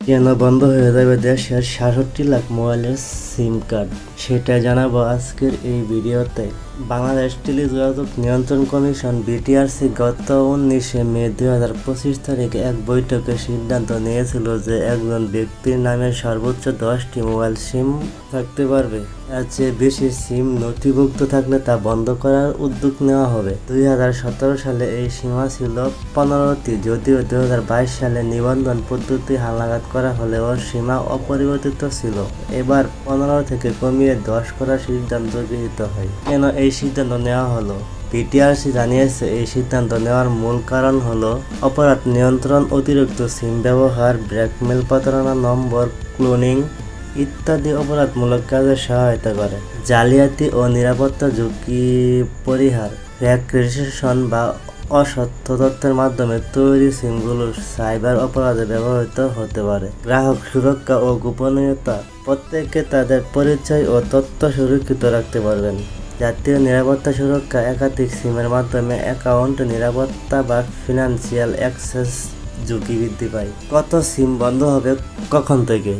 কেন বন্ধ হয়ে যাবে দেশের ৬৭ লাখ মোবাইলের সিম কার্ড, সেটা জানাবো আজকের এই ভিডিওতে। বাংলাদেশ টেলিযোগাযোগ নিয়ন্ত্রণ কমিশন বিটিআরসি গত 19 মে 2025 তারিখে এক বৈঠকে সিদ্ধান্ত নিয়েছিল যে একজন ব্যক্তির নামে সর্বোচ্চ 10টি মোবাইল সিম থাকতে পারবে। এর চেয়ে বেশি সিম নথিভুক্ত থাকলে তা বন্ধ করার উদ্যোগ নেওয়া হবে। 2017 সালে এই সীমা ছিল 15টি, যদিও 2022 সালে নিবন্ধন পদ্ধতি হালনাগাদ করা হলেও সীমা অপরিবর্তিত ছিল। এবার 15 থেকে কমিয়ে 10 করার সিদ্ধান্ত গৃহীত হয়। কেন এই সিদ্ধান্ত নেওয়া হলো? বিটিআরসি জানিয়েছে, এই সিদ্ধান্ত নেওয়ার মূল কারণ হলো অপরাধ নিয়ন্ত্রণ, অতিরিক্ত সিম ব্যবহার, ব্ল্যাকমেল, প্রতারণা, নম্বর ক্লোনিং ইত্যাদি অপরাধমূলক কাজে সহায়তা করে। জালিয়াতি ও নিরাপত্তা ঝুঁকি পরিহার, ফেক রেজিস্ট্রেশন বা অসত্য তথ্যের মাধ্যমে তৈরি সিমগুলো সাইবার অপরাধে ব্যবহৃত হতে পারে। গ্রাহক সুরক্ষা ও গোপনীয়তা, প্রত্যেকে তাদের পরিচয় ও তথ্য সুরক্ষিত রাখতে পারবেন। জাতীয় নিরাপত্তা সুরক্ষা, একাধিক সিমের মাধ্যমে অ্যাকাউন্ট নিরাপত্তা বা ফিনান্সিয়াল অ্যাক্সেস ঝুঁকি বৃদ্ধি পায়। কত সিম বন্ধ হবে, কখন থেকে?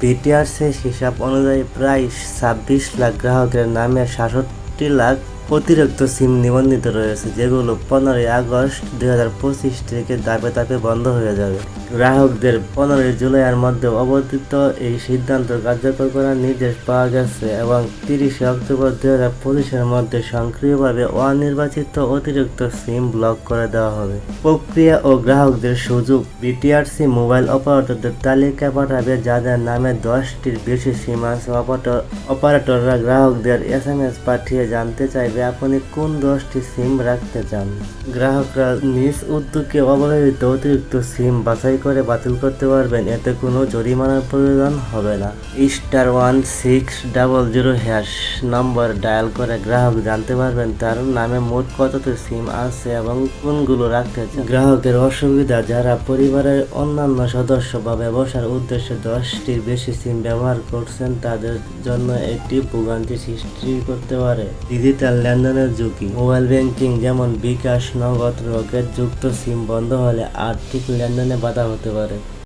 বিটিআরসির হিসাব অনুযায়ী প্রায় 26 লাখ গ্রাহকের নামে 67 লাখ অতিরিক্ত সিম নিবন্ধিত রয়েছে, যেগুলো 15 আগস্ট 2025 থেকে ধাপে ধাপে বন্ধ হয়ে যাবে। গ্রাহকদের 15 জুলাইয়ের মধ্যে অবর্তিত এই সিদ্ধান্ত কার্যকর করার নির্দেশ পাওয়া গেছে এবং 30 অক্টোবর 2025-এর মধ্যে সক্রিয়ভাবে অনির্বাচিত অতিরিক্ত সিম ব্লক করে দেওয়া হবে। প্রক্রিয়া ও গ্রাহকদের সুযোগ, বিটিআরসি মোবাইল অপারেটরদের তালিকা পাঠাবে যাদের নামে 10টির বেশি সিম আছে। অপারেটররা গ্রাহকদের SMS পাঠিয়ে জানতে চাইবে আপনি কোন 10টি সিম রাখতে চান। গ্রাহকরা নিজ উদ্যোগে অব্যবহৃত অতিরিক্ত সিম বাছাই করে বাতিল করতে পারবেন, এতে কোনো জরিমানার প্রয়োজন হবে না। *1600# নম্বর ডায়াল করে গ্রাহক জানতে পারবেন তার নামে মোট কতটি সিম আছে এবং কোনগুলো রাখতে চান। গ্রাহকের অসুবিধা, যারা পরিবারের অন্যান্য সদস্য বা ব্যবসার উদ্দেশ্যে 10টির বেশি সিম ব্যবহার করছেন তাদের জন্য এটি ভোগান্তি সৃষ্টি করতে পারে। ডিজিটাল লেনদেনের ঝুঁকি, মোবাইল ব্যাংকিং যেমন বিকাশ, নগদ, রকেট যুক্ত সিম বন্ধ হলে আর্থিক লেনদেনে বাধা হতে পারে।